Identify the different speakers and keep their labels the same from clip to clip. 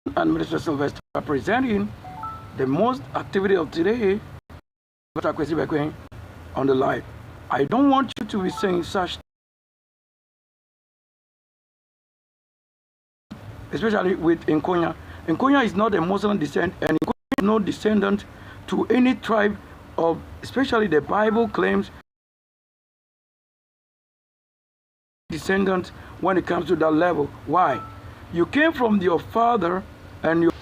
Speaker 1: and Minister Sylvester are presenting the most activity of today on the live. I don't want you to be saying such, especially with Nkonya. Nkonya is not a Muslim descent, and Nkonya is no descendant to any tribe of, especially the Bible claims descendant when it comes to that level. Why? You came from your father, and your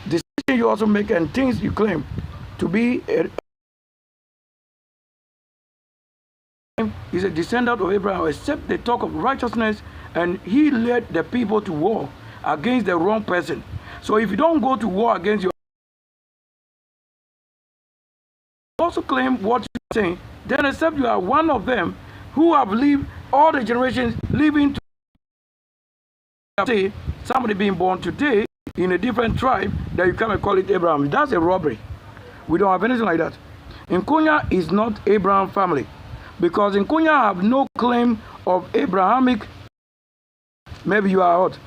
Speaker 1: decision you also make and things you claim to be is a descendant of Abraham, except they talk of righteousness, and he led the people to war against the wrong person. So if you don't go to war against your also claim what you're saying, then except you are one of them who have lived all the generations living to say somebody being born today in a different tribe that you come and call it Abraham. That's a robbery. We don't have anything like that. Nkonya is not Abraham family, because Nkonya have no claim of Abrahamic. Maybe you are what?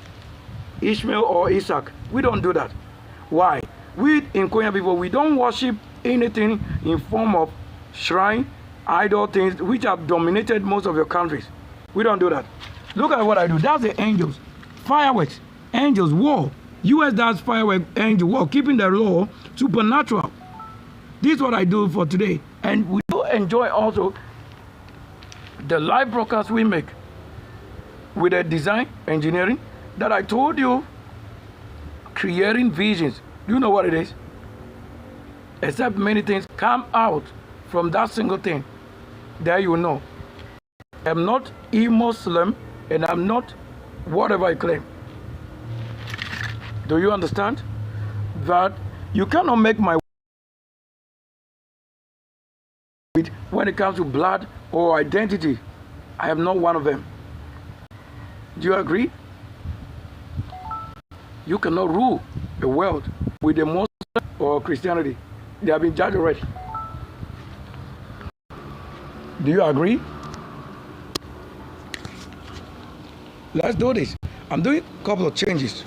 Speaker 1: Ishmael or Isaac. We don't do that. Why? We Nkonya people, we don't worship anything in form of shrine, idol things, which have dominated most of your countries. We don't do that. Look at what I do. That's the angels. Fireworks, angels, war. US does fireworks, angel, war, keeping the law supernatural. This is what I do for today. And we do enjoy also the live broadcast we make with the design, engineering, that I told you, creating visions. Do you know what it is? Except many things come out from that single thing. There you know. I'm not a Muslim, and I'm not whatever I claim. Do you understand? That you cannot make my when it comes to blood or identity. I am not one of them. Do you agree? You cannot rule the world with the Muslim or Christianity. They have been judged already. Do you agree? Let's do this. I'm doing a couple of changes.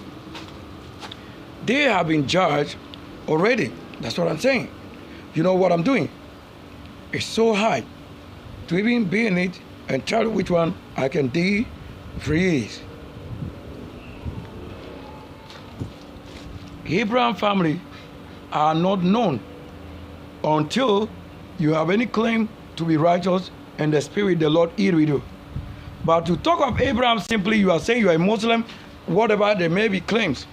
Speaker 1: They have been judged already. That's what I'm saying. You know what I'm doing? It's so hard to even be in it and tell which one I can freeze. Abraham family are not known until you have any claim to be righteous and the spirit the Lord eat with you. But to talk of Abraham simply, you are saying you are a Muslim, whatever there may be claims.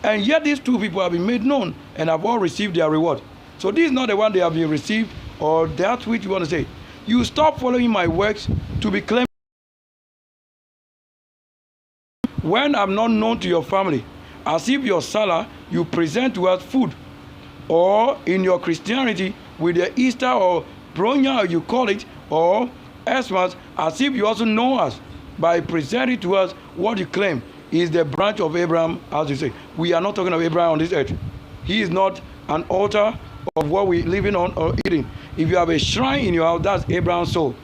Speaker 1: And yet these two people have been made known and have all received their reward. So this is not the one they have been received, or that which you want to say. You stop following my works to be claimed when I'm not known to your family, as if your Salah you present to us food, or in your Christianity with the Easter or Bronya you call it, or Xmas, as if you also know us by presenting to us what you claim is the branch of Abraham, as you say. We are not talking of Abraham on this earth. He is not an altar of what we living on or eating. If you have a shrine in your house, that's Abraham's soul.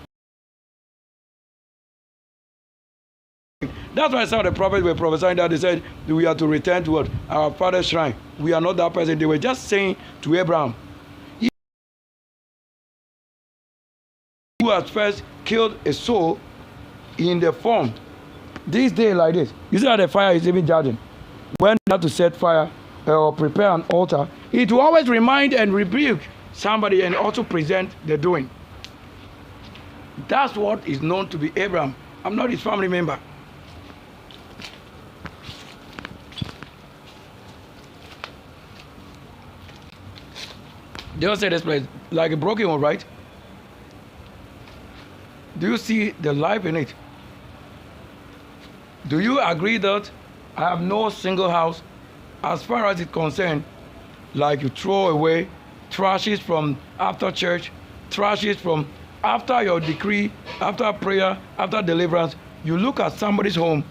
Speaker 1: That's why some of the prophets were prophesying that they said we are to return to what? Our father's shrine. We are not that person. They were just saying to Abraham, who has first killed a soul in the form. This day like this. You see how the fire is even judging. When you have to set fire or prepare an altar, it will always remind and rebuke somebody and also present the doing. That's what is known to be Abraham. I'm not his family member. They don't say this place like a broken one, right? Do you see the life in it? Do you agree that I have no single house as far as it's concerned, like you throw away trashes from after church, trashes from after your decree, after prayer, after deliverance, you look at somebody's home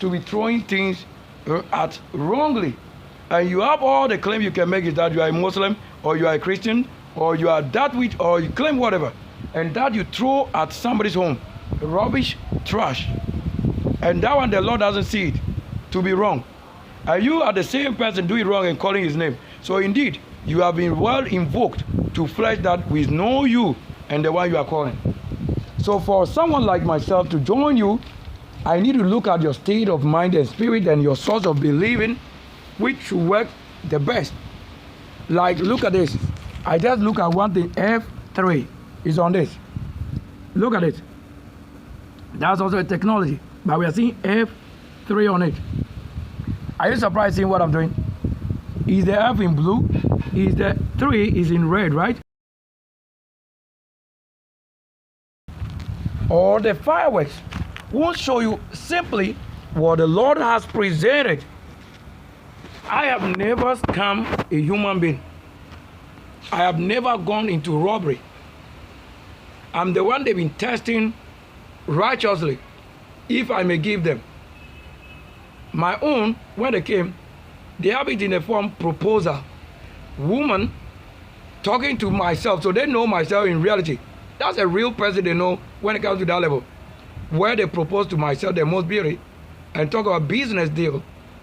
Speaker 1: to be throwing things at wrongly. And you have all the claim you can make is that you are a Muslim, or you are a Christian, or you are that which, or you claim whatever. And that you throw at somebody's home. Rubbish, trash. And that one the Lord doesn't see it to be wrong. And you are the same person doing wrong and calling his name. So indeed, you have been well invoked to flesh that with no you and the one you are calling. So for someone like myself to join you, I need to look at your state of mind and spirit and your source of believing, which should work the best. Like, look at this. I just look at one thing. F3 is on this. Look at it. That's also a technology. But we are seeing F3 on it. Are you surprised seeing what I'm doing? Is the F in blue? Is the 3 is in red, right? Or the fireworks won't show you simply what the Lord has presented. I have never scammed a human being. I have never gone into robbery. I'm the one they've been testing righteously, if I may give them. My own, when they came, they have it in the form proposal. Woman talking to myself, so they know myself in reality. That's a real person they know when it comes to that level. Where they propose to myself their most beauty and talk about business deal,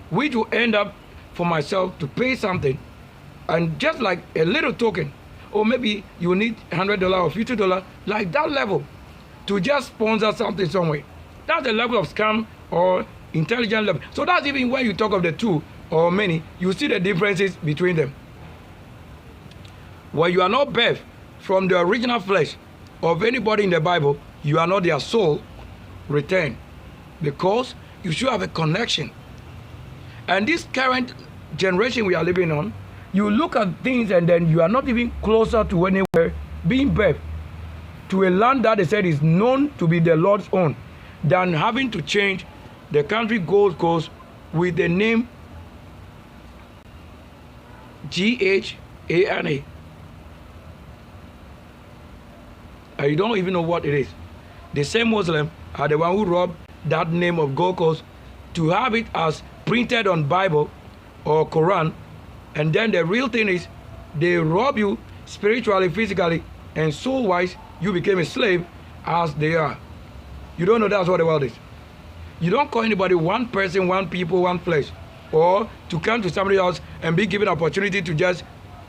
Speaker 1: which will end up for myself to pay something, and just like a little token, or maybe you need $100 or $50, like that level, to just sponsor something somewhere. That's the level of scam or intelligent level. So that's even when you talk of the two or many, you see the differences between them. When you are not birthed from the original flesh of anybody in the Bible, you are not their soul returned, because you should have a connection. And this current generation we are living on, you look at things and then you are not even closer to anywhere being birthed to a land that they said is known to be the Lord's own, than having to change the country Gold Coast with the name Ghana. And you don't even know what it is. The same Muslim are the one who robbed that name of Gold Coast to have it as printed on Bible or Quran, and then the real thing is they rob you spiritually, physically, and soul-wise. You became a slave as they are. You don't know that's what the world is. You don't call anybody one person, one people, one flesh, or to come to somebody else and be given opportunity to just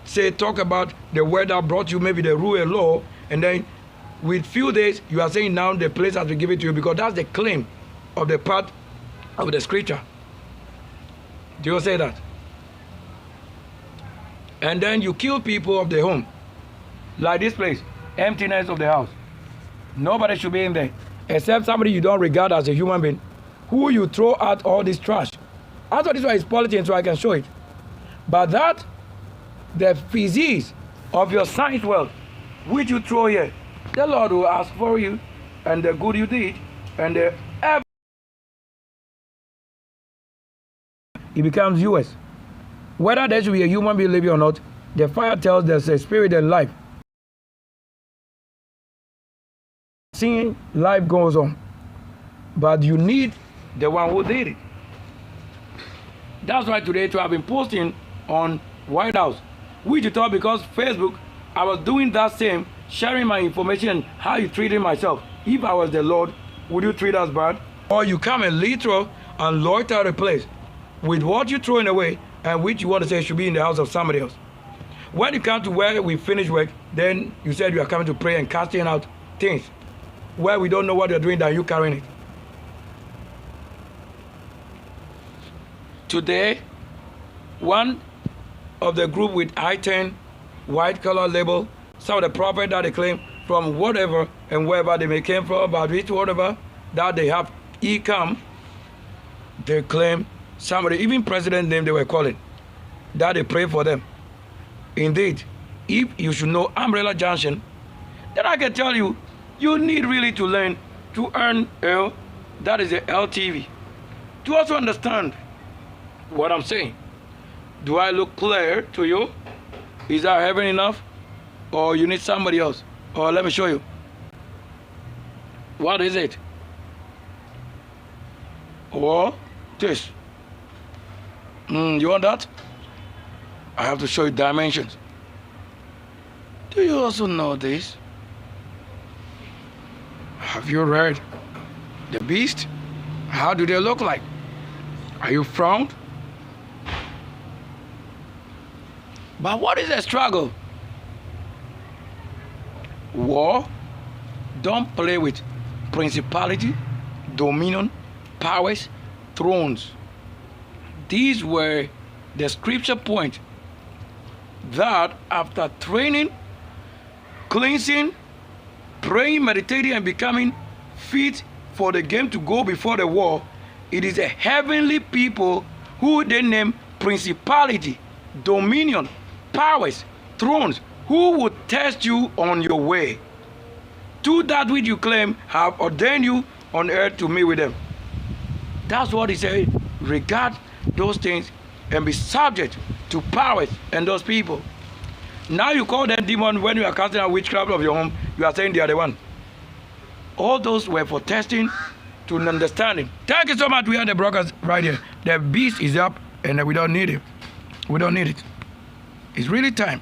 Speaker 1: say, talk about the word that brought you, maybe the rule and law, and then with few days you are saying now the place has to give it to you, because that's the claim of the part of the scripture. Do you say that? And then you kill people of the home, like this place, emptiness of the house. Nobody should be in there except somebody you don't regard as a human being, who you throw out all this trash. I thought this one is politics, so I can show it. But that, the physique of your science world, which you throw here, the Lord will ask for you, and the good you did, and the it becomes yours. Whether there should be a human being living or not, the fire tells there's a spirit and life. Seeing life goes on, but you need the one who did it. That's why today too, I've been posting on White House, which you thought because Facebook, I was doing that same, sharing my information and how you treated myself. If I was the Lord, would you treat us bad? Or you come and literal and loiter the place with what you're throwing away and which you want to say should be in the house of somebody else. When you come to where we finish work, then you said you are coming to pray and casting out things where we don't know what you're doing, than you carrying it. Today, one of the group with I-10 white color label, some of the prophet that they claim from whatever and wherever they may came from, about which whatever that they have e-come, they claim somebody, even president name they were calling, that they pray for them. Indeed, if you should know Umbrella Junction, then I can tell you, you need really to learn to earn L, that is the LTV, to also understand what I'm saying. Do I look clear to you? Is that heaven enough? Or you need somebody else? Or let me show you. What is it? Or this. You want that? I have to show you dimensions. Do you also know this? Have you read the beast? How do they look like? Are you frowned? But what is the struggle? War. Don't play with principality, dominion, powers, thrones. These were the scripture point that after training, cleansing, praying, meditating, and becoming fit for the game to go before the war, it is a heavenly people who they name principality, dominion, powers, thrones, who would test you on your way to that which you claim have ordained you on earth to meet with them. That's what he said. Regard those things and be subject to powers and those people. Now you call them demons when you are casting out witchcraft of your home. You are saying they are the one. All those were for testing to understanding. Thank you so much. We have the brokers right here. The beast is up and we don't need it. We don't need it. It's really time.